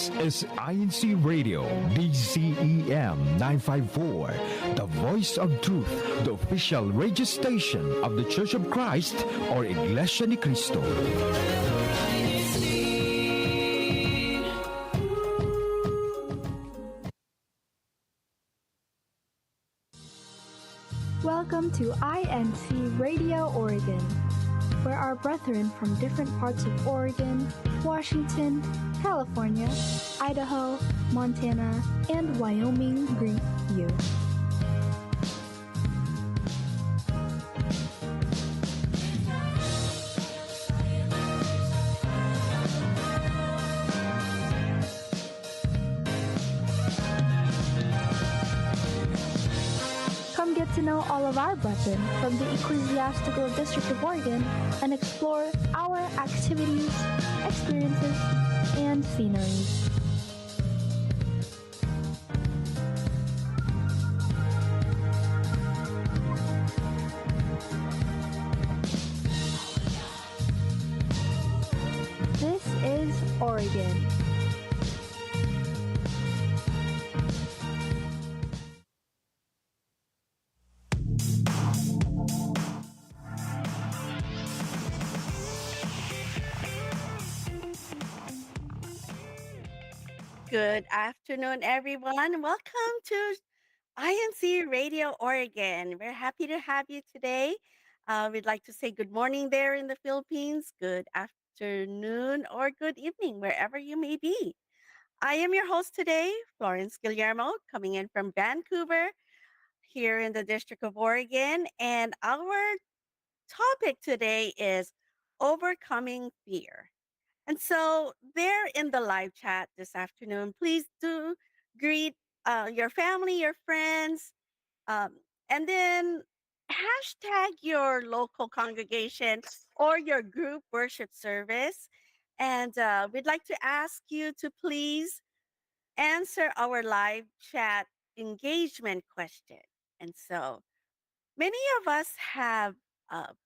This is INCRadio DCEM 954, the voice of truth, the official radio station of the Church of Christ or Iglesianicristo. Welcome to INC Radio Oregon, where our brethren from different parts of Oregon, Washington, California, Idaho, Montana, and Wyoming greet you. Come get to know all of our brethren from the Ecclesiastical District of Oregon and explore our activities, experiences, and sceneries. This is Oregon. Good afternoon, everyone. Welcome to INC Radio Oregon. We're happy to have you today. We'd like to say good morning there in the Philippines, good afternoon, or good evening, wherever you may be. I am your host today, Florence Guillermo, coming in from Vancouver, here in the District of Oregon. And our topic today is overcoming fear. And so, there in the live chat this afternoon, please do greet your family, your friends, and then hashtag your local congregation or your group worship service. And we'd like to ask you to please answer our live chat engagement question. And so, many of us have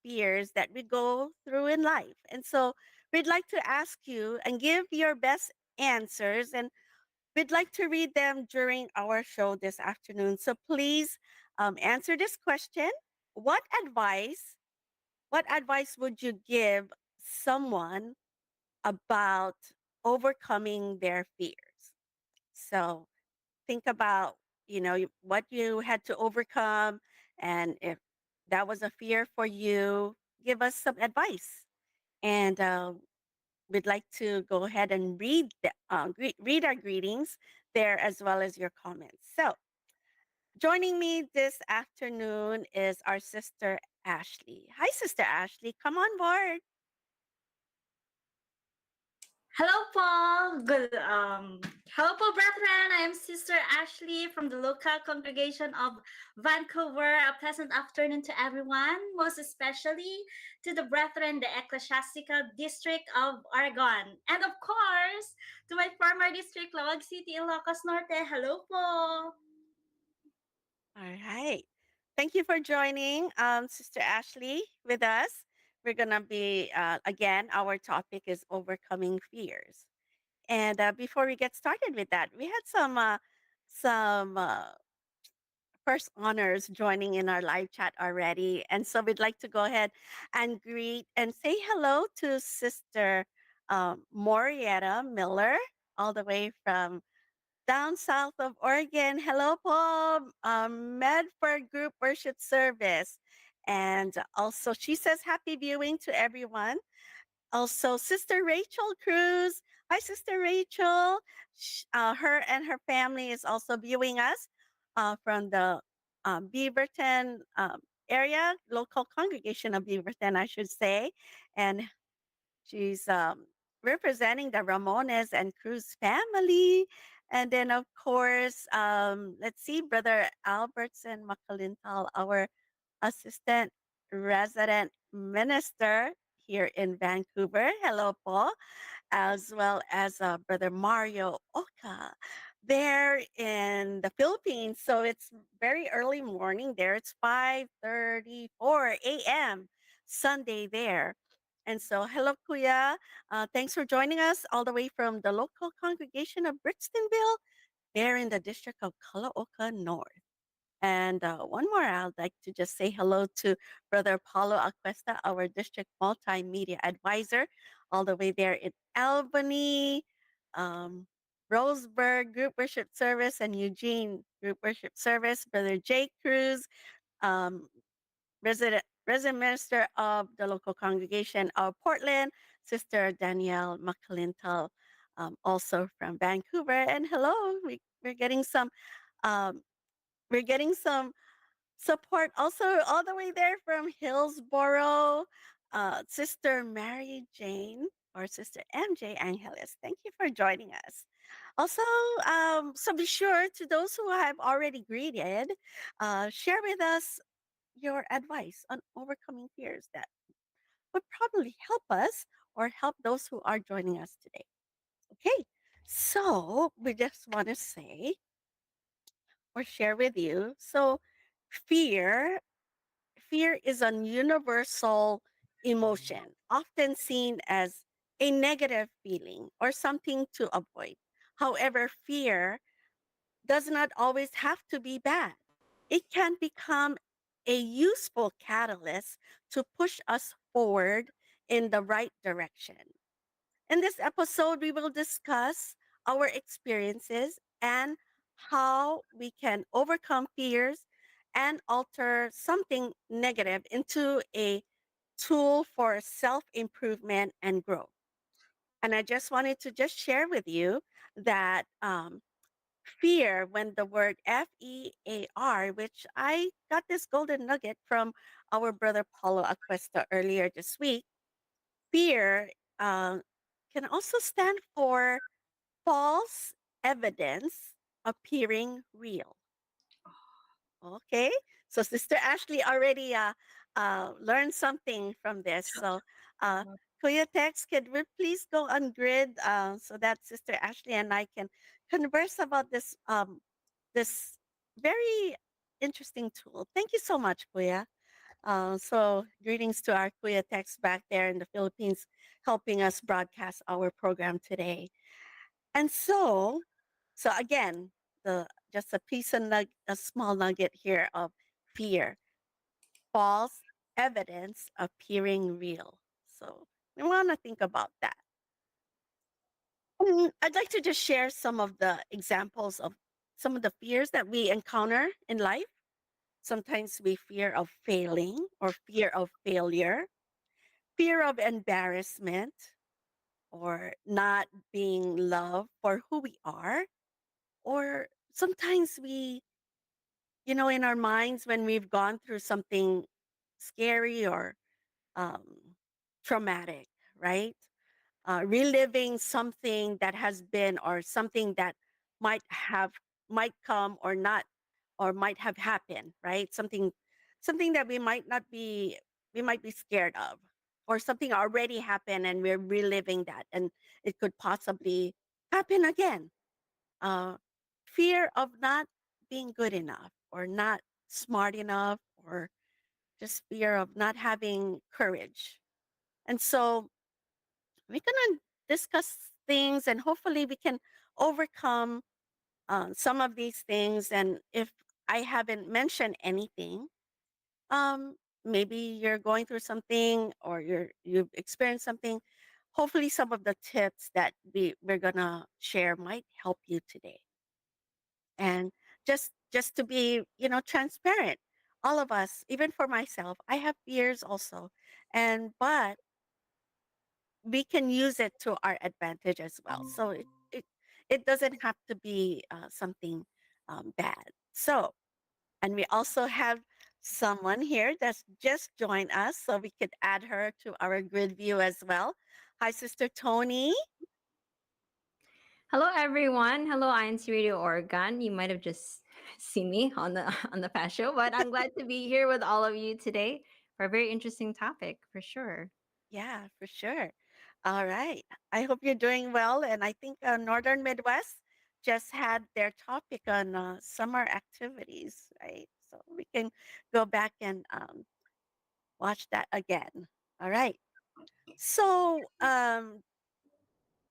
fears that we go through in life. And so we'd like to ask you and give your best answers. And we'd like to read them during our show this afternoon. So please answer this question. What advice would you give someone about overcoming their fears? So think about, what you had to overcome, and if that was a fear for you, give us some advice. And we'd like to go ahead and read our greetings there as well as your comments. So joining me this afternoon is our sister Ashley. Hi, Sister Ashley. Come on board. Hello po. Hello po, brethren. I am Sister Ashley from the local congregation of Vancouver. A pleasant afternoon to everyone, most especially to the brethren, the ecclesiastical district of Oregon. And of course, to my former district, Lawag City, Ilocos Norte. Hello po. All right. Thank you for joining Sister Ashley with us. We're going to be, again, our topic is overcoming fears. And before we get started with that, we had some first honors joining in our live chat already. And so we'd like to go ahead and greet and say hello to Sister Morietta Miller, all the way from down south of Oregon. Hello po, Medford Group Worship Service. And also she says happy viewing to everyone. Also, Sister Rachel Cruz. Hi, Sister Rachel. Her and her family is also viewing us from the Beaverton area, local congregation of Beaverton, I should say. And she's representing the Ramones and Cruz family. And then, of course, let's see, Brother Albertson Makalintal, our assistant resident minister here in Vancouver. Hello po. As well as Brother Mario Oka there in the Philippines. So it's very early morning there. It's 5:34 a.m. Sunday there. And so, hello, Kuya. Thanks for joining us all the way from the local congregation of Brixtonville, there in the district of Calooca North. And one more, I'd like to just say hello to Brother Paulo Acuesta, our district multimedia advisor, all the way there in Albany, um, Roseburg Group Worship Service, and Eugene Group Worship Service. Brother Jay Cruz, um, resident minister of the local congregation of Portland, Sister Danielle McClintock, also from Vancouver. And hello, we're getting some. Um, we're getting some support also all the way there from Hillsboro, Sister Mary Jane or Sister MJ Angeles. Thank you for joining us. Also, so be sure to those who have already greeted, share with us your advice on overcoming fears that would probably help us or help those who are joining us today. Okay, so we just want to say or share with you. So, fear fear is a universal emotion, often seen as a negative feeling or something to avoid. However, fear does not always have to be bad. It can become a useful catalyst to push us forward in the right direction. In this episode, we will discuss our experiences and how we can overcome fears and alter something negative into a tool for self improvement and growth. And I just wanted to just share with you that fear, when the word FEAR, which I got this golden nugget from our brother Paulo Acuesta earlier this week, fear can also stand for false evidence appearing real. Okay, so Sister Ashley already learned something from this. So, uh, Kuya Tex, could we please go on grid so that Sister Ashley and I can converse about this very interesting tool. Thank you so much, Kuya. So, greetings to our Kuya Tex back there in the Philippines, helping us broadcast our program today. And so again, the just a small nugget here of fear, false evidence appearing real. So we want to think about that. I'd like to just share some of the examples of some of the fears that we encounter in life. Sometimes we fear of failing or fear of failure, fear of embarrassment or not being loved for who we are, or sometimes we, in our minds when we've gone through something scary or um, traumatic, right? Reliving something that has been or something that might have might come or not or might have happened, right? Something that we might be scared of, or something already happened and we're reliving that and it could possibly happen again. uh, Fear of not being good enough or not smart enough, or just fear of not having courage. And so we're going to discuss things and hopefully we can overcome some of these things. And if I haven't mentioned anything, maybe you're going through something or you've experienced something. Hopefully, some of the tips that we're going to share might help you today. And just to be transparent, all of us, even for myself, I have fears also, and but we can use it to our advantage as well. So it doesn't have to be something bad. So, and we also have someone here that's just joined us, so we could add her to our grid view as well. Hi, Sister Tony. Hello, everyone. Hello, INCRadio Oregon. You might have just seen me on the on the past show, but I'm glad to be here with all of you today for a very interesting topic, for sure. Yeah, for sure. All right. I hope you're doing well. And I think Northern Midwest just had their topic on summer activities, right? So we can go back and watch that again. All right. So,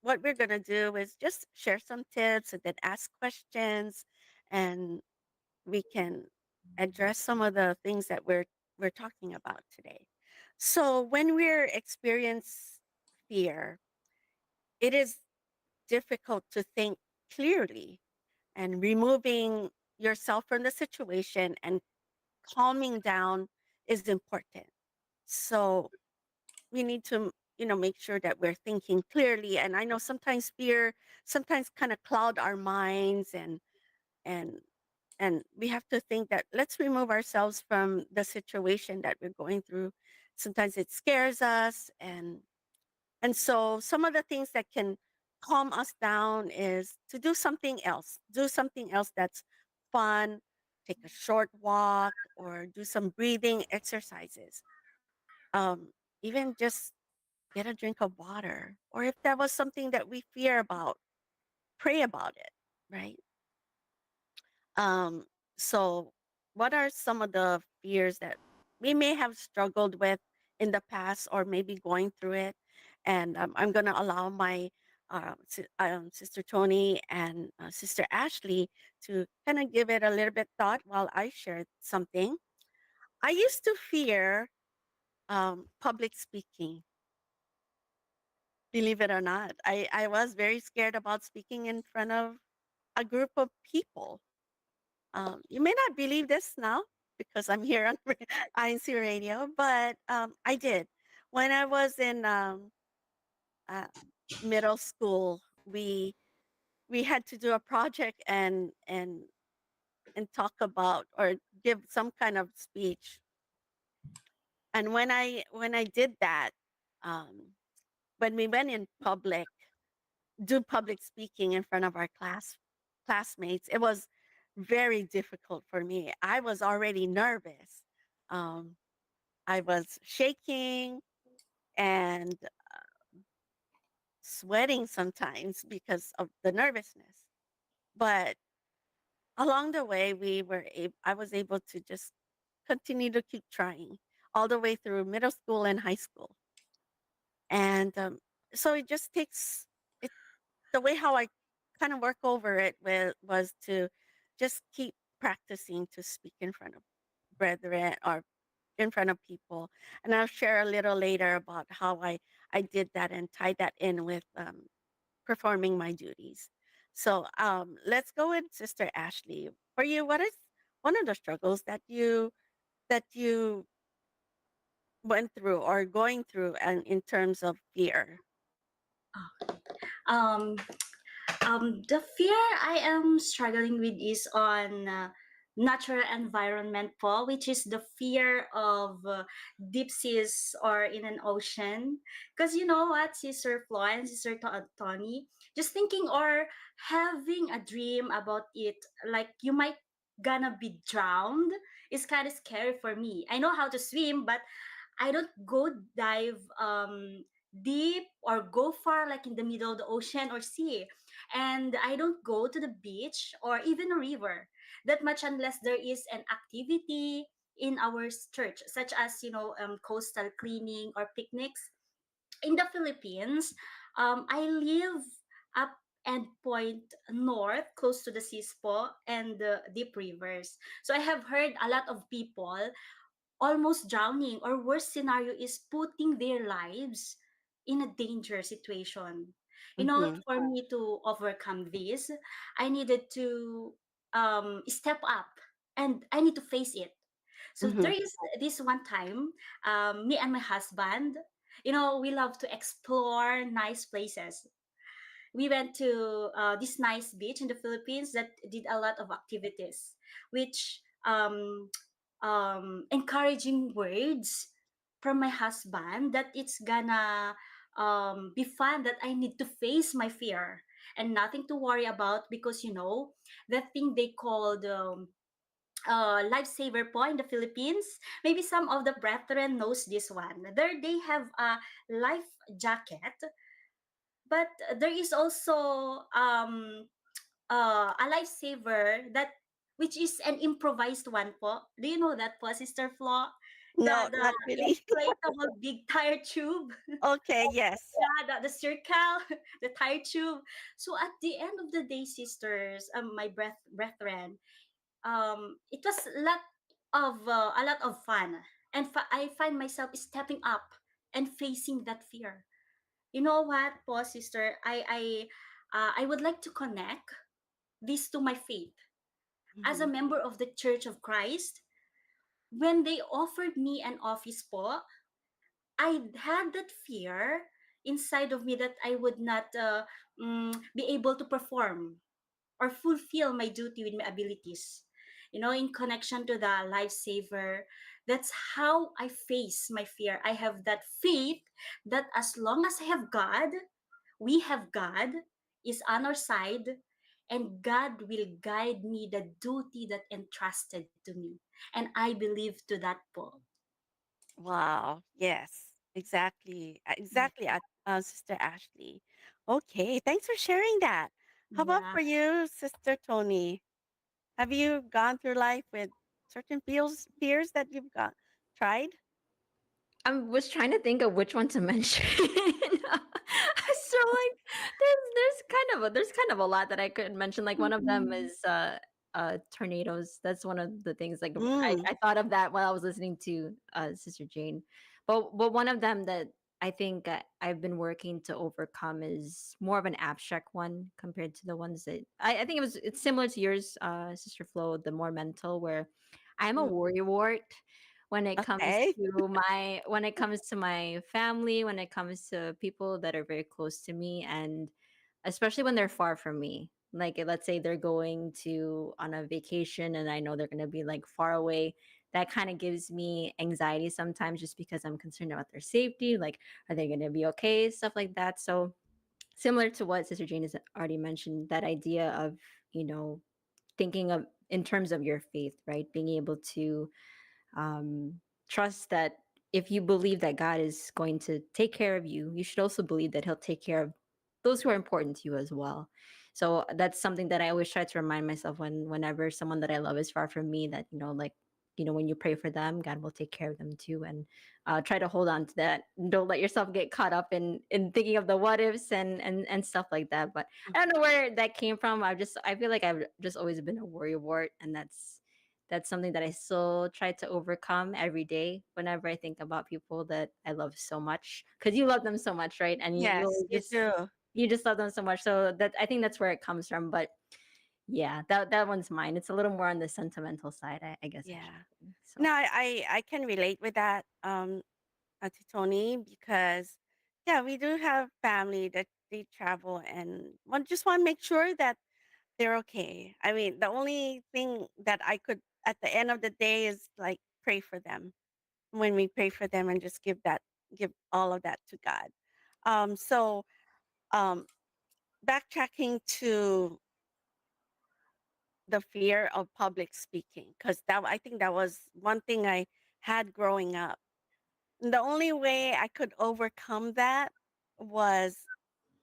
what we're going to do is just share some tips and then ask questions, and we can address some of the things that we're talking about today. So, when we're experience fear, it is difficult to think clearly, and removing yourself from the situation and calming down is important. So, we need to, make sure that we're thinking clearly. And I know sometimes fear sometimes kind of cloud our minds, and and we have to think that let's remove ourselves from the situation that we're going through. Sometimes it scares us, and so some of the things that can calm us down is to do something else that's fun. Take a short walk or do some breathing exercises. Even just get a drink of water. Or if that was something that we fear about, pray about it, right? Um, so, what are some of the fears that we may have struggled with in the past or maybe going through it? And I'm going to allow my Sister Tony and Sister Ashley to kind of give it a little bit thought while I share something. I used to fear public speaking. Believe it or not, I was very scared about speaking in front of a group of people. You may not believe this now because I'm here on INC Radio, but I did. When I was in uh, middle school, we had to do a project and talk about or give some kind of speech. And when I did that, um, when we went in public, do public speaking in front of our classmates, it was very difficult for me. I was already nervous. Um, I was shaking and sweating sometimes because of the nervousness. But along the way, I was able to just continue to keep trying all the way through middle school and high school. And so it just takes it the way how I kind of work over it was to just keep practicing to speak in front of brethren or in front of people. And I'll share a little later about how I did that and tied that in with performing my duties. So let's go with Sister Ashley. For you, what is one of the struggles that you went through or going through and in terms of fear? Um, the fear I am struggling with is on natural environment po, which is the fear of deep seas or in an ocean. Because you know what, Sister Flo and Sister Tony, just thinking or having a dream about it, like you might gonna be drowned, is kind of scary for me. I know how to swim, but I don't go dive deep or go far like in the middle of the ocean or sea. And I don't go to the beach or even a river that much unless there is an activity in our church, such as, coastal cleaning or picnics. In the Philippines, I live up and point north, close to the seas po and the deep rivers. So I have heard a lot of people almost drowning, or worst scenario is putting their lives in a danger situation. Mm-hmm. For me to overcome this, I needed to step up, and I need to face it. So Mm-hmm. there is this one time, me and my husband, we love to explore nice places. We went to this nice beach in the Philippines that did a lot of activities, which encouraging words from my husband that it's gonna be fun, that I need to face my fear and nothing to worry about, because the thing they called lifesaver po in the Philippines. Maybe some of the brethren knows this one. There they have a life jacket, but there is also a lifesaver that which is an improvised one po. Do you know that po, Sister Flo? No, the not really. inflatable big tire tube. Okay, yes. Yeah, the circle, the tire tube. So at the end of the day, sisters, my brethren, it was a lot of fun, and I find myself stepping up and facing that fear. You know what, po, sister, I would like to connect this to my faith as a Mhm. member of the Church of Christ. When they offered me an office po, I had that fear inside of me that I would not be able to perform or fulfill my duty with my abilities. You know, in connection to the lifesaver, that's how I face my fear. I have that faith that as long as I have God, we have God is on our side, and God will guide me the duty that entrusted to me. And I believe to that, Paul. Wow. Yes, exactly. Exactly, Sister Ashley. Okay, thanks for sharing that. How about Yeah. for you, Sister Tony? Have you gone through life with certain fears that you've got tried? I was trying to think of which one to mention. So like there's kind of a lot that I could mention. Like one of them Mm-mm. is tornadoes. That's one of the things like Mm, I thought of that while I was listening to Sister Jane. But one of them that I think I've been working to overcome is more of an abstract one compared to the ones that I think it's similar to yours, Sister Flo, the more mental, where I'm a mm, worrywart okay. when it comes to my family, when it comes to people that are very close to me, and especially when they're far from me. Like let's say they're going to on a vacation and I know they're going to be like far away. That kind of gives me anxiety sometimes just because I'm concerned about their safety, like are they going to be okay, stuff like that. So similar to what Sister Jane has already mentioned, that idea of, you know, thinking of in terms of your faith, right? Being able to um, trust that if you believe that God is going to take care of you, you should also believe that He'll take care of those who are important to you as well. So that's something that I always try to remind myself whenever someone that I love is far from me. That like when you pray for them, God will take care of them too, and try to hold on to that. Don't let yourself get caught up in thinking of the what ifs and stuff like that. But I don't know where that came from. I feel like I've just always been a worrywart, and that's something that I still try to overcome every day whenever I think about people that I love so much. Because you love them so much, right? And Yes, you do. you just love them so much. So that I think that's where it comes from. But yeah, that one's mine. It's a little more on the sentimental side, I guess I should Yeah. say. So No, I can relate with that, Ate Tony, because yeah, we do have family that they travel and one just want to make sure that they're okay. I mean, the only thing that I could at the end of the day is like pray for them. When we pray for them and just give all of that to God. So um backtracking to the fear of public speaking, because that I think that was one thing I had growing up. The only way I could overcome that was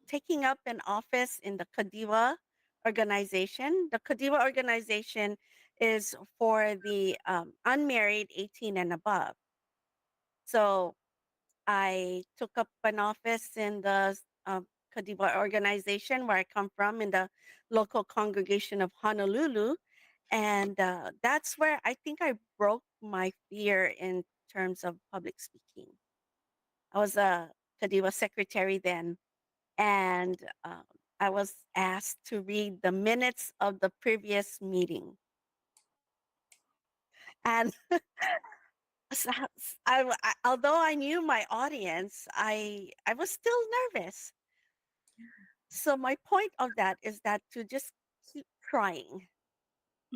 taking up an office in the Kadiwa organization. The Kadiwa organization is for the unmarried 18 and above. So I took up an office in the Kadiwa organization where I come from in the local congregation of Honolulu. And that's where I think I broke my fear in terms of public speaking. I was a Kadiwa secretary then, and I was asked to read the minutes of the previous meeting. And so although I knew my audience, I was still nervous. So my point of that is that to just keep trying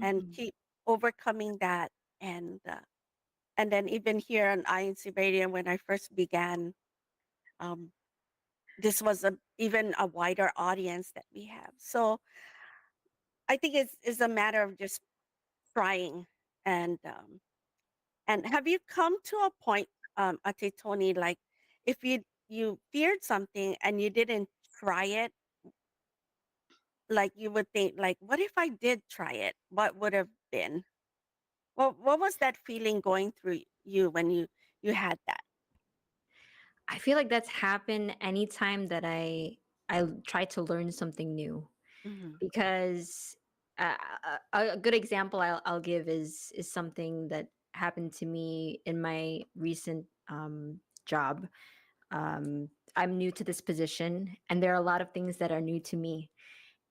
and Mhm. keep overcoming that, and then even here on INCRadio when I first began, um, this was even a wider audience that we have. So I think it's a matter of just trying and have you come to a point, Ate Tony, like if you feared something and you didn't try it, like you would think like, what if I did try it? What would have been? What was that feeling going through you when you had that? I feel like that's happened anytime that I try to learn something new, Mm-hmm. because a good example I'll give is something that happened to me in my recent job. I'm new to this position, and there are a lot of things that are new to me.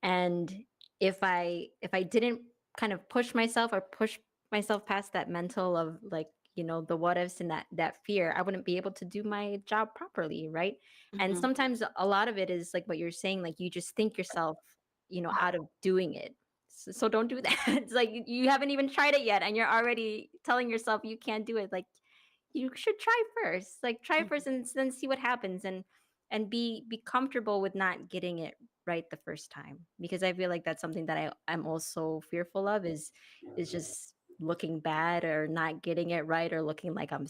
And if I didn't kind of push myself or push myself past that mental of, like, the what ifs and that fear, I wouldn't be able to do my job properly, right? And Mm-hmm. sometimes a lot of it is like what you're saying, like you just think yourself, out of doing it. So don't do that. It's like you haven't even tried it yet and you're already telling yourself you can't do it. Like, you should try first. Like, try Mm-hmm. first and then see what happens, and be comfortable with not getting it right the first time, because I feel like that's something that I'm also fearful of, is just looking bad or not getting it right, or looking like I'm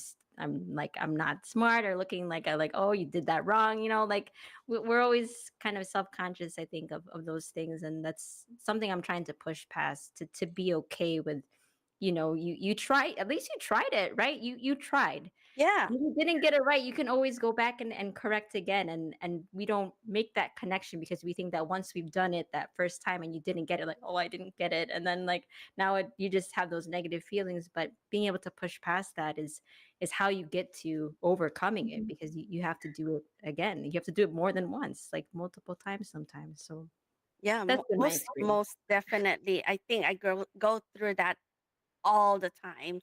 not smart, or looking like I like, oh, you did that wrong, like we're always kind of self-conscious, I think, of those things, and that's something I'm trying to push past, to be okay with. You try, at least you tried it, right? You tried. Yeah. If you didn't get it right, you can always go back and correct again. And we don't make that connection because we think that once we've done it that first time and you didn't get it, like, oh, I didn't get it. And then, like, now you just have those negative feelings. But being able to push past that is how you get to overcoming it, because you have to do it again. You have to do it more than once, like multiple times sometimes. So Yeah, that's been my experience. most definitely. I think I go through that all the time,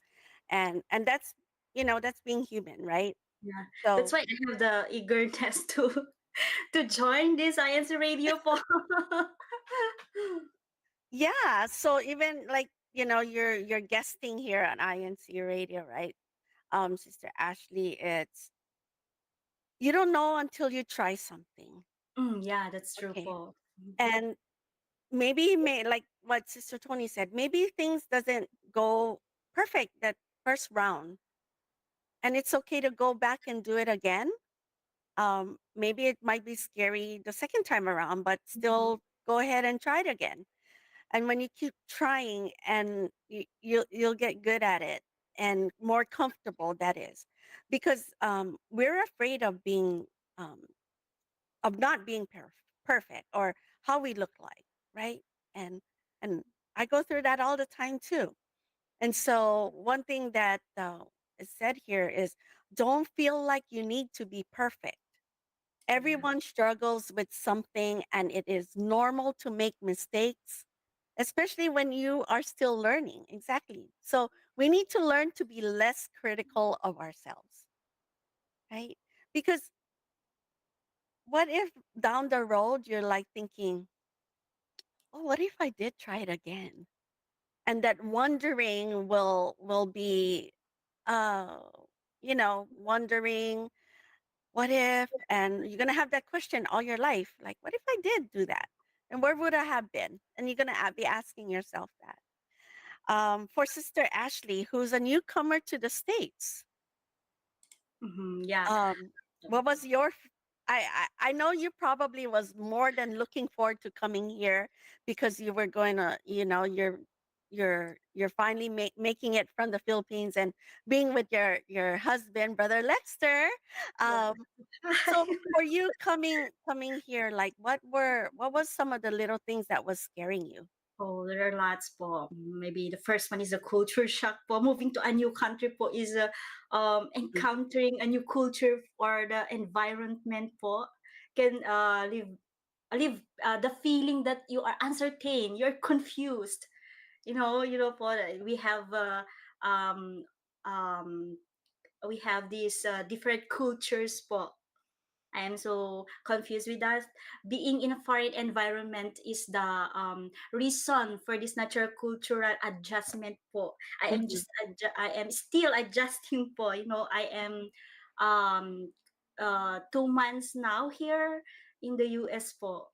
and that's that's being human, right? Yeah, that's So why I have the eagerness to to join this INC radio po. yeah, so even like you're guesting here on INC Radio, right? Sister Ashley, it's you don't know until you try something, Yeah, that's true okay? po. And maybe like what Sister Tony said, maybe things doesn't go perfect that first round, and it's okay to go back and do it again. Maybe it might be scary the second time around, but Mhm. still go ahead and try it again. And when you keep trying, and you'll get good at it and more comfortable, that is, because we're afraid um, of not being perfect, or how we look like, right? And and I go through that all the time too. And so one thing that is said here is, don't feel like you need to be perfect. Yeah. Everyone struggles with something, and it is normal to make mistakes, especially when you are still learning. Exactly. So we need to learn to be less critical of ourselves, right? Because what if down the road you're like thinking, oh, what if I did try it again? And that wondering will be, uh, wondering, what if? And you're gonna have that question all your life, like, what if I did do that? And where would I have been? And you're gonna be asking yourself that. For Sister Ashley, who's a newcomer to the States, Yeah. um, what was your? I know you probably was more than looking forward to coming here, because you were going to, you're finally making it from the Philippines and being with your husband, Brother Lester. Yeah. Um, so for you coming here, like what was some of the little things that was scaring you? Oh, there are lots po. Maybe the first one is a culture shock po. Moving to a new country po is Mhm. encountering a new culture or the environment po can leave the feeling that you are uncertain, you're confused. Po, we have um um we have these different cultures po. I am so confused with that. Being in a foreign environment is the reason for this natural cultural adjustment po. Mhm. I am still adjusting po. I am um 2 months now here in the US po.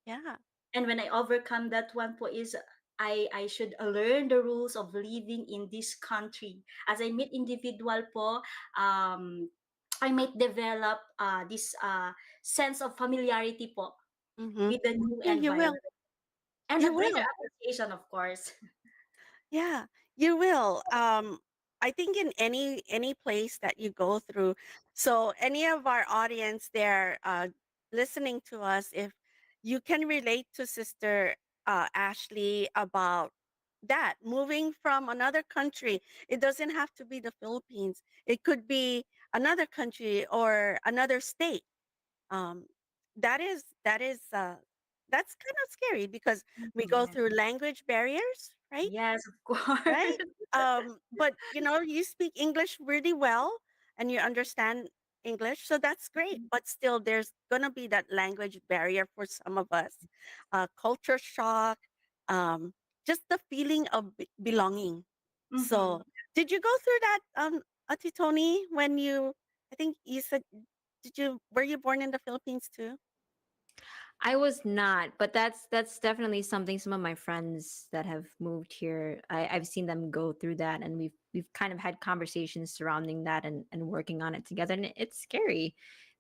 Yeah. And when I overcome that one po is I should learn the rules of living in this country. As I meet individual po, I might develop this sense of familiarity po Mhm. with the new Yeah, you will. environment and a You greater will. appreciation, of course. Yeah. You will. I think in any place that you go through. So any of our audience there listening to us, if you can relate to Sister Ashley about that moving from another country, it doesn't have to be the Philippines. It could be another country or another state. Um, that is that's kind of scary because we go Mhm. through language barriers, right? Yes, of course. Right? But you speak English really well and you understand English, so that's great. But still, there's gonna be that language barrier for some of us. Culture shock, um, just the feeling of belonging. Mhm. So, did you go through that, Ati Tony, when I think you said, were you born in the Philippines too? I was not, but that's definitely something some of my friends that have moved here, I've seen them go through that, and we've kind of had conversations surrounding that and working on it together, and it's scary.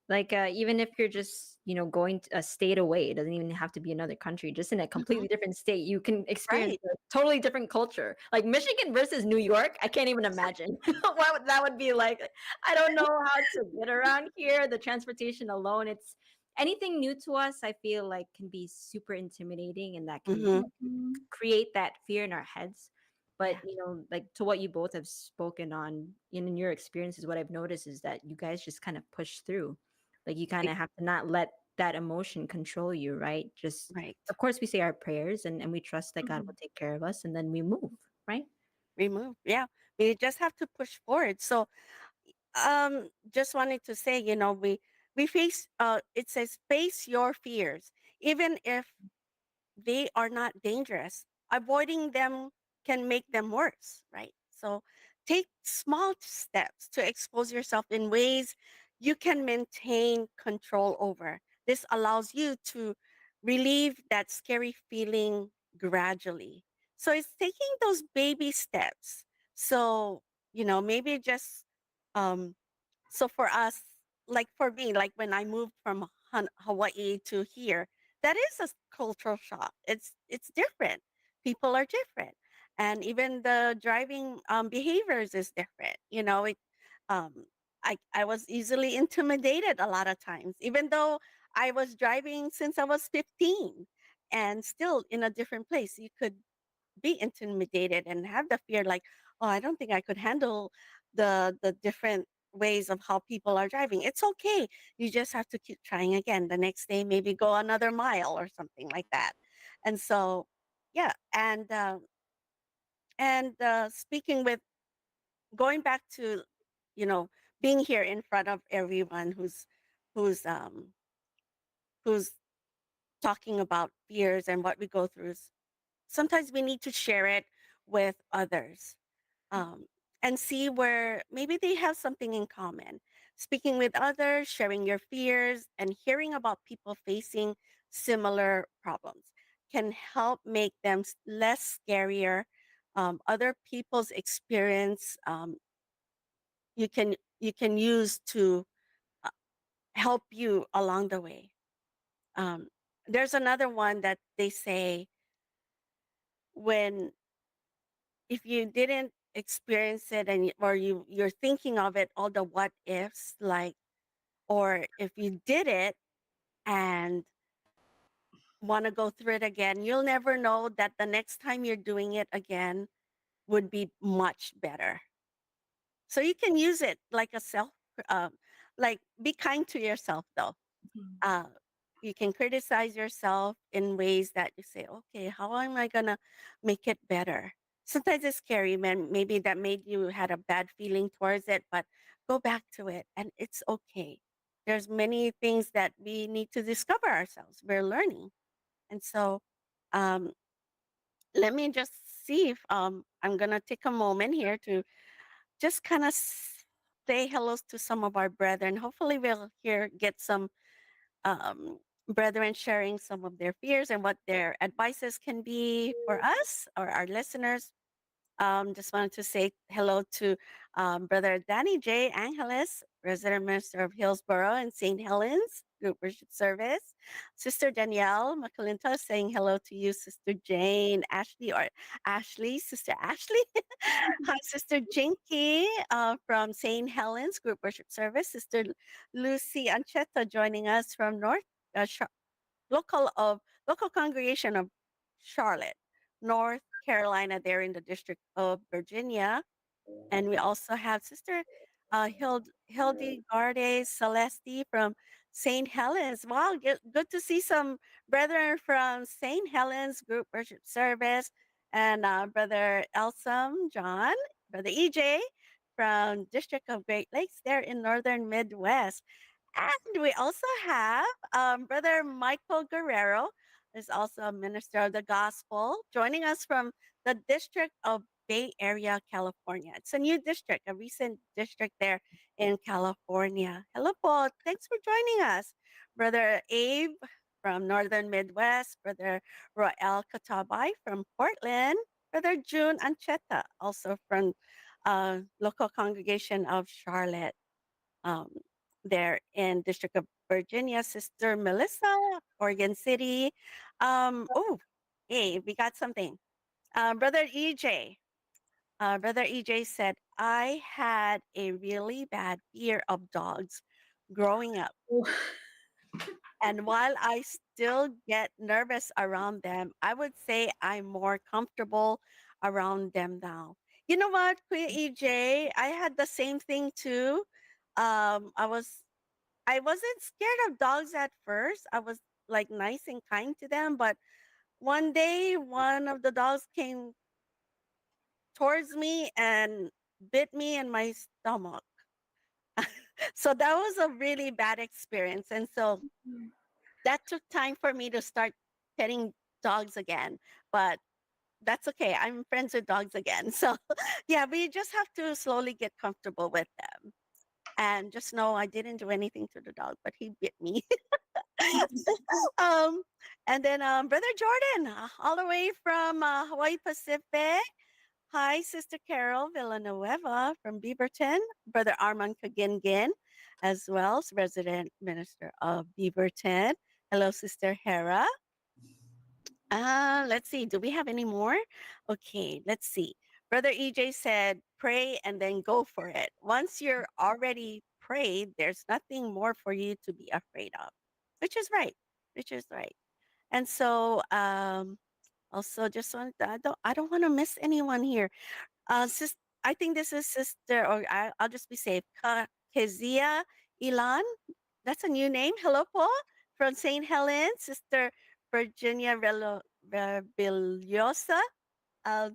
Like even if you're just going a state away, it doesn't even have to be another country. Just in a Hmm. completely different state, you can experience Right. a totally different culture. Like Michigan versus New York, I can't even imagine what that would be like. I don't know how to get around here. The transportation alone, it's anything new to us, I feel like can be super intimidating and that can Hmm. Mhm. create that fear in our heads. But Yeah. like to what you both have spoken on in your experiences, what I've noticed is that you guys just kind of push through. Like you kind Ex- of have to not let that emotion control you, right? Just Right. of course we say our prayers and we trust that God Mhm. will take care of us and then we move, right? Remove. Yeah. We just have to push forward. So just wanted to say, we face it says face your fears even if they are not dangerous. Avoiding them can make them worse, right? So take small steps to expose yourself in ways you can maintain control over. This allows you to relieve that scary feeling gradually. So it's taking those baby steps. So, maybe just um so for us, like for me, like when I moved from Hawaii to here, that is a cultural shock. It's different. People are different, and even the driving behaviors is different. Um, I was easily intimidated a lot of times, even though I was driving since I was 15, and still in a different place. You could be intimidated and have the fear like, oh, I don't think I could handle the different ways of how people are driving. It's okay. You just have to keep trying again. The next day, maybe go another mile or something like that. And so, yeah. And speaking with going back to, you know, being here in front of everyone who's um who's talking about fears and what we go through. Sometimes we need to share it with others, um, and see where maybe they have something in common. Speaking with others, sharing your fears, and hearing about people facing similar problems can help make them less scarier. Other people's experience you can use to uh, help you along the way. Um, there's another one that they say when if you didn't experience it or you're thinking of it all the what ifs like or if you did it and want to go through it again you'll never know that the next time you're doing it again would be much better. So you can use it like a self um, like be kind to yourself though. Mhm. uh, you can criticize yourself in ways that you say, okay, how am I gonna make it better? Sometimes it's scary, man. Maybe that made you had a bad feeling towards it, but go back to it, and it's okay. There's many things that we need to discover ourselves. We're learning, and so um, let me just see if I'm gonna take a moment here to just kind of say hello to some of our brethren. Hopefully, we'll here get some brethren sharing some of their fears and what their advices can be for us or our listeners. Just wanted to say hello to Brother Danny J. Angeles, Resident Minister of Hillsborough and St. Helens Group Worship Service. Sister Danielle Macalinta saying hello to you, Sister Jane, Ashley, or Ashley, Sister Ashley. Hi, Sister Jinky from St. Helens Group Worship Service. Sister Lucy Ancheta joining us from uh, Char- local of local congregation of Charlotte, North Carolina, there in the District of Virginia. And we also have Sister Hildegarde Celesti from St. Helens. Wow, good to see some brethren from St. Helens Group Worship Service. And Brother Elsam John, Brother EJ from District of Great Lakes there in Northern Midwest. And we also have Brother Michael Guerrero, is also a minister of the gospel, joining us from the District of Bay Area, California. It's a new district, a recent district there in California. Hello, Paul. Thanks for joining us. Brother Abe from Northern Midwest, Brother Roel Katabai from Portland, Brother June Ancheta, also from local congregation of Charlotte, um, there in District of Virginia, Sister Melissa, Oregon City. Oh, hey, we got something. Brother EJ said, I had a really bad fear of dogs growing up. And while I still get nervous around them, I would say I'm more comfortable around them now. You know what, Kuya EJ? I had the same thing too. Um, I was I wasn't scared of dogs at first. I was like nice and kind to them, but one day one of the dogs came towards me and bit me in my stomach. So that was a really bad experience. And so that took time for me to start petting dogs again. But that's okay. I'm friends with dogs again. So yeah, we just have to slowly get comfortable with them. And just know I didn't do anything to the dog, but he bit me. um, and then Brother Jordan, all the way from Hawaii Pacific. Hi, Sister Carol Villanueva from Beaverton. Brother Armand Kagingin, as well as resident minister of Beaverton. Hello, Sister Hera. Let's see. Do we have any more? Okay, let's see. Brother EJ said, pray and then go for it. Once you're already prayed, there's nothing more for you to be afraid of, which is right, which is right. And so, also just want I don't want to miss anyone here. Sis, I think this is Sister, or I'll just be safe. Kezia Ilan. That's a new name. Hello, Paul from St. Helens. Sister Virginia Rebeliosa of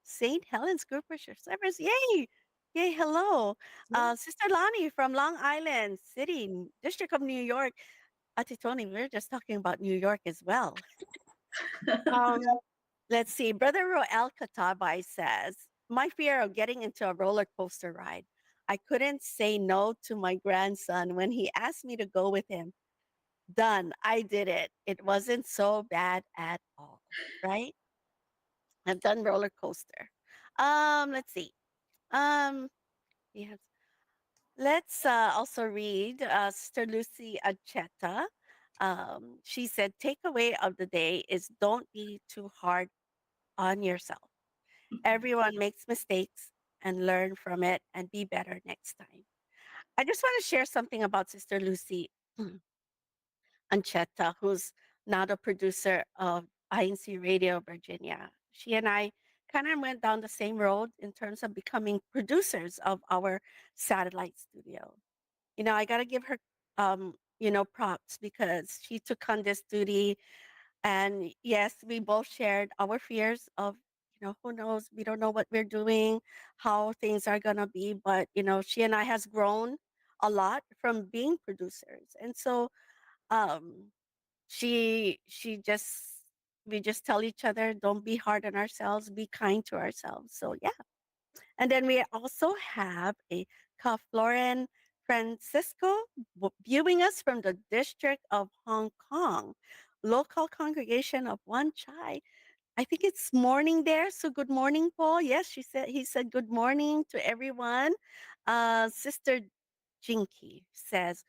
St. Helens Group Worship Service. Yay! Yay, hello. Sister Lonnie from Long Island City, District of New York. Ate Tony, we're just talking about New York as well. Um, let's see. Brother Roel Katabai says, my fear of getting into a roller coaster ride. I couldn't say no to my grandson when he asked me to go with him. Done. I did it. It wasn't so bad at all. Right? I've done roller coaster. Let's see. Um, yes. Let's also read Sister Lucy Acheta. She said, takeaway of the day is don't be too hard on yourself. Everyone makes mistakes and learn from it and be better next time. I just want to share something about Sister Lucy Ancheta, who's now the producer of INCRadio Virginia. She and I kind of went down the same road in terms of becoming producers of our satellite studio. I got to give her, props because she took on this duty. And yes, we both shared our fears of, who knows, we don't know what we're doing, how things are going to be. But, she and I has grown a lot from being producers. And so um, she just, we just tell each other, don't be hard on ourselves, be kind to ourselves. So yeah. And then we also have a Floren Francisco viewing us from the District of Hong Kong, local congregation of Wan Chai. I think it's morning there. So good morning, Paul. Yes, he said good morning to everyone. Sister Jinky says,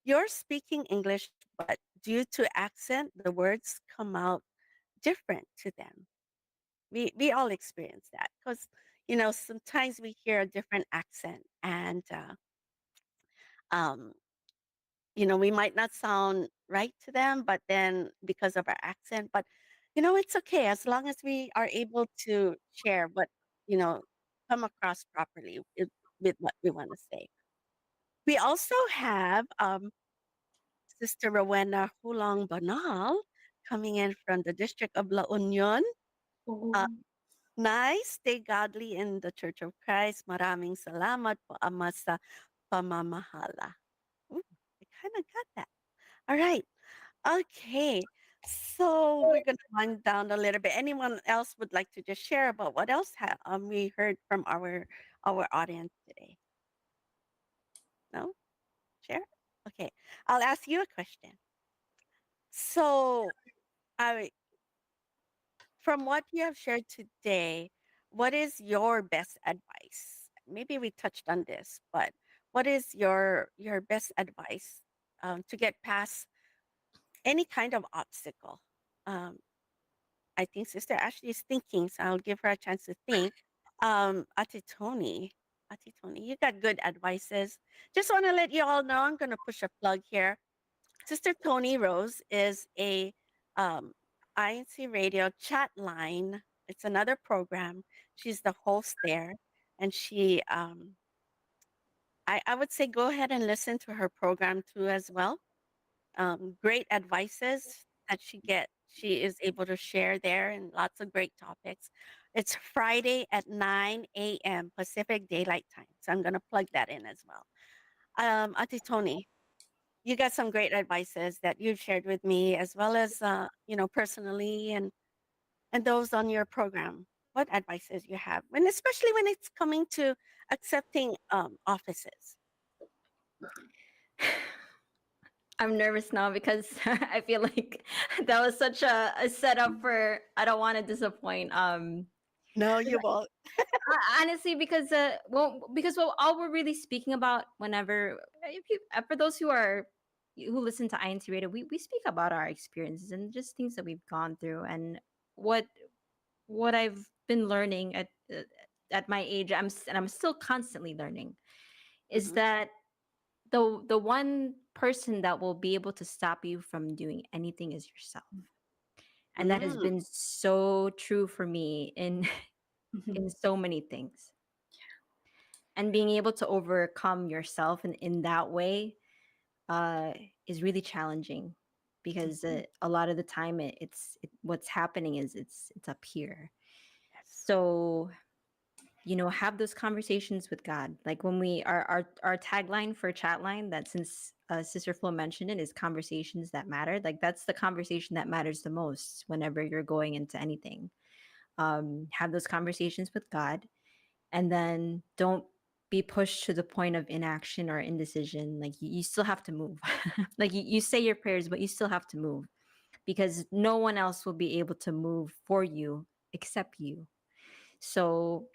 "You're speaking English, but due to accent, the words come out different to them." We all experience that because sometimes we hear a different accent, and um, we might not sound right to them, but then because of our accent, but it's okay as long as we are able to share what you know come across properly with what we want to say. We also have Sister Rowena Hulang Banal coming in from the District of La Union. Uh, Oh. Nice, stay godly in the Church of Christ. Maraming salamat po, Ama, sa pamamahala. Ooh, I kind of got that. All right. Okay. So we're going to wind down a little bit. Anyone else would like to just share about what else we heard from our audience today? No? Share? Okay. I'll ask you a question. So, I from what you have shared today, what is your best advice? Maybe we touched on this, but what is your best advice to get past any kind of obstacle? Um, I think Sister Ashley is thinking, so I'll give her a chance to think. Ate Tony, you got good advices. Just want to let you all know, I'm going to push a plug here. Sister Tony Rose is a um, INC Radio chat line. It's another program. She's the host there, and I would say go ahead and listen to her program too as well. Great advices that she is able to share there, and lots of great topics. It's Friday at 9 a.m. Pacific Daylight Time. So I'm going to plug that in as well. Ate Tony, you got some great advices that you've shared with me, as well as personally, and those on your program. What advices you have, and especially when it's coming to accepting offices? I'm nervous now because I feel like that was such a setup for I don't want to disappoint. No, you won't. Honestly, because all we're really speaking about whenever if you, for those who listen to INT Radio, we speak about our experiences and just things that we've gone through and what I've been learning at my age. And I'm still constantly learning. Is Hmm. that the one person that will be able to stop you from doing anything is yourself, and that has Mm, been so true for me in in so many things. And being able to overcome yourself in that way uh, is really challenging because a lot of the time what's happening is it's up here. yes. So have those conversations with God. Like when our tagline for Chatline, that since Sister Flo mentioned it, is conversations that matter. Like that's the conversation that matters the most whenever you're going into anything. Have those conversations with God, and then don't be pushed to the point of inaction or indecision. Like you still have to move. Like you say your prayers, but you still have to move because no one else will be able to move for you except you. So,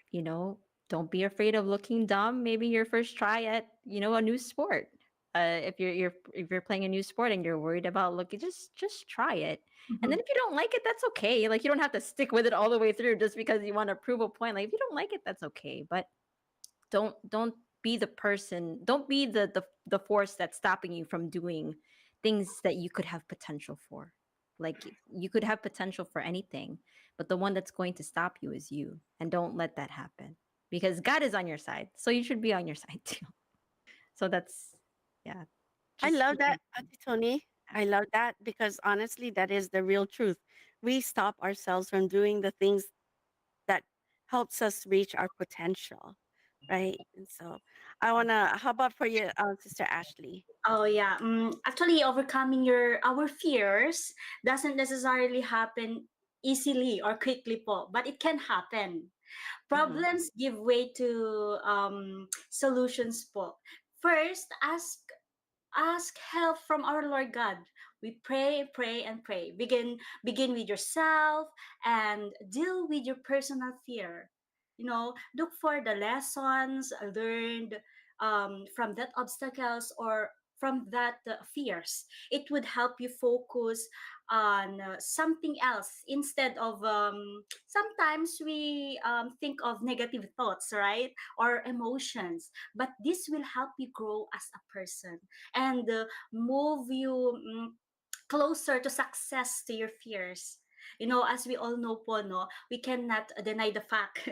don't be afraid of looking dumb. Maybe your first try at, a new sport. If you're playing a new sport and you're worried about looking, just try it. And then if you don't like it, that's okay. Like you don't have to stick with it all the way through just because you want to prove a point. Like if you don't like it, that's okay. But don't be the person, don't be the force that's stopping you from doing things that you could have potential for. Like you could have potential for anything, but the one that's going to stop you is you, and don't let that happen because God is on your side, so you should be on your side too. So that's, yeah, I just love that, Ate Tony. I love that because honestly, that is the real truth. We stop ourselves from doing the things that helps us reach our potential, right? And so, I wanna. How about for you, Sister Ashley? Oh yeah. Actually, overcoming our fears doesn't necessarily happen easily or quickly, po, but it can happen. Mm-hmm. Problems give way to solutions, po. First, ask help from our Lord God. We pray, pray, and pray. Begin with yourself and deal with your personal fear. Look for the lessons learned from that obstacles or from that fears. It would help you focus on something else instead of sometimes we think of negative thoughts, right, or emotions, but this will help you grow as a person and move you closer to success to your fears. You know, as we all know po, no, we cannot deny the fact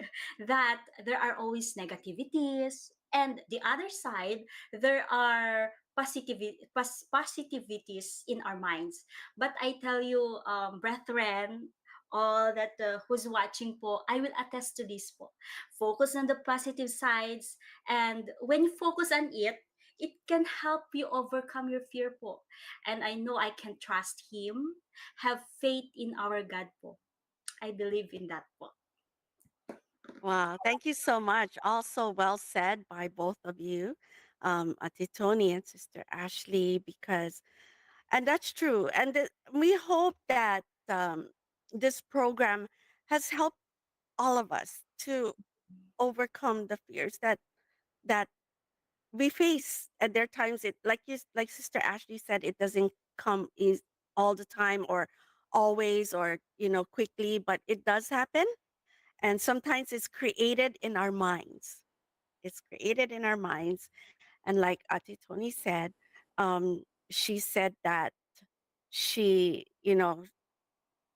that there are always negativities, and the other side, there are positivities in our minds. But I tell you, brethren, all that who's watching po, I will attest to this po. Focus on the positive sides, and when you focus on it, it can help you overcome your fear po. And I know I can trust Him. Have faith in our God po. I believe in that po. Wow, thank you so much. Also, well said by both of you, Ate Tony and Sister Ashley, because, and that's true. And we hope that this program has helped all of us to overcome the fears that we face. And there are times it, like Sister Ashley said, it doesn't come all the time or always or quickly, but it does happen. And sometimes it's created in our minds. It's created in our minds. And like Ati Tony said, she said that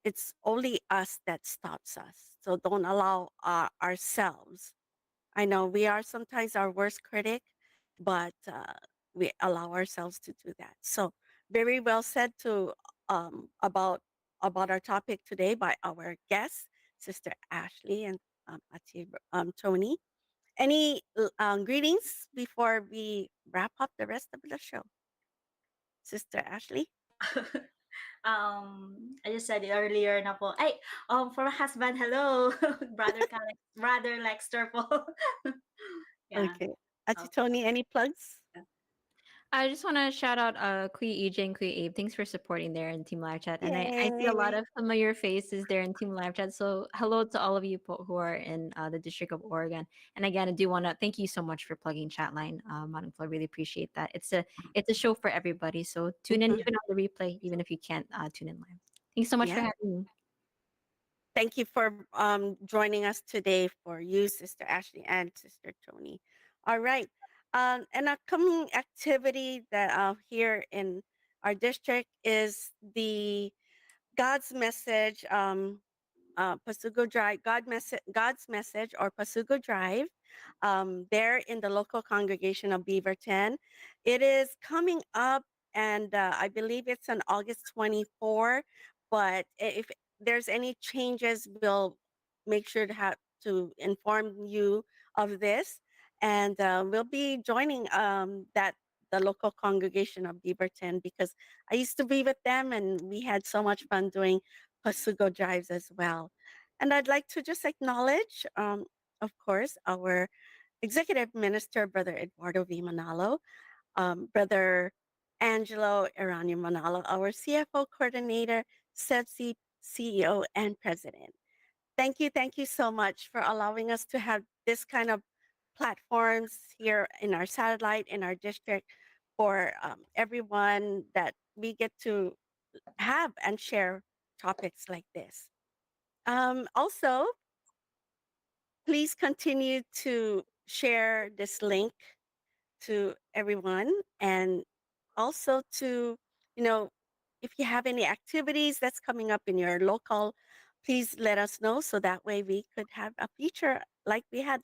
it's only us that stops us. So don't allow ourselves. I know we are sometimes our worst critic, but we allow ourselves to do that. So very well said to about our topic today by our guests, Sister Ashley and Ati Tony. Any greetings before we wrap up the rest of the show, Sister Ashley? I just said it earlier na po. Ay, for my husband, hello. Brother Lexter po. Yeah. Okay, Ati Oh, Tony, any plugs? I just want to shout out Kui EJ and Kui Abe. Thanks for supporting there in Team Live Chat. And I see a lot Yay! of familiar faces there in Team Live Chat. So hello to all of you who are in the District of Oregon. And again, I do want to thank you so much for plugging Chatline. Madam Flo, I really appreciate that. It's a show for everybody. So tune in Mhm. even on the replay, even if you can't tune in live. Thanks so much for Yeah. having me. Thank you for joining us today for you, Sister Ashley and Sister Tony. All right. An upcoming activity that here in our district is the God's Message Pasugo Drive, God's Message or Pasugo Drive, there in the local congregation of Beaverton. It is coming up, and I believe it's on August 24. But if there's any changes, we'll make sure to inform you of this, and we'll be joining that the local congregation of Beaverton because I used to be with them, and we had so much fun doing Pasugo drives as well. And I'd like to just acknowledge, of course, our Executive Minister, Brother Eduardo V. Manalo, Brother Angelo Eranio Manalo, our CFO coordinator, SEBC CEO, and President. Thank you so much for allowing us to have this kind of platforms here in our satellite, in our district, for everyone that we get to have and share topics like this. Also, please continue to share this link to everyone and also to, you know, if you have any activities that's coming up in your local, please let us know so that way we could have a feature like we had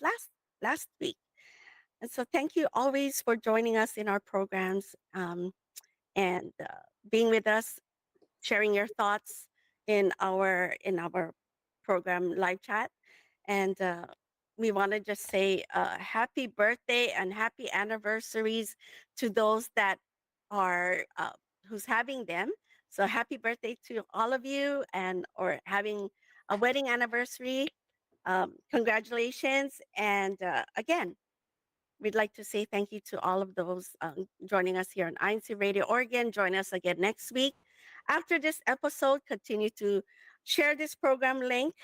last week. And so thank you always for joining us in our programs and being with us, sharing your thoughts in our program live chat. And we want to just say happy birthday and happy anniversaries to those that are who's having them. So happy birthday to all of you and or having a wedding anniversary. Congratulations. And again, we'd like to say thank you to all of those joining us here on INCRadio Oregon. Join us again next week. After this episode, continue to share this program link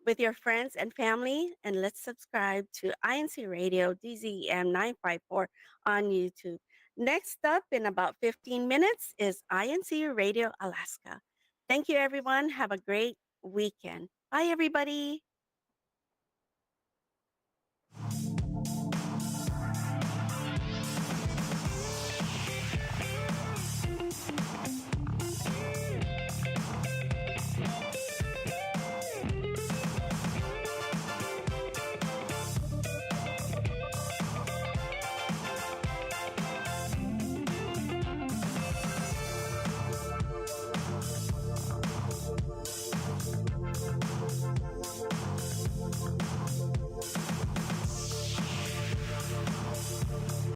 with your friends and family, and let's subscribe to INC Radio DZEM 954 on YouTube. Next up in about 15 minutes is INC Radio Alaska. Thank you, everyone. Have a great weekend. Bye, everybody.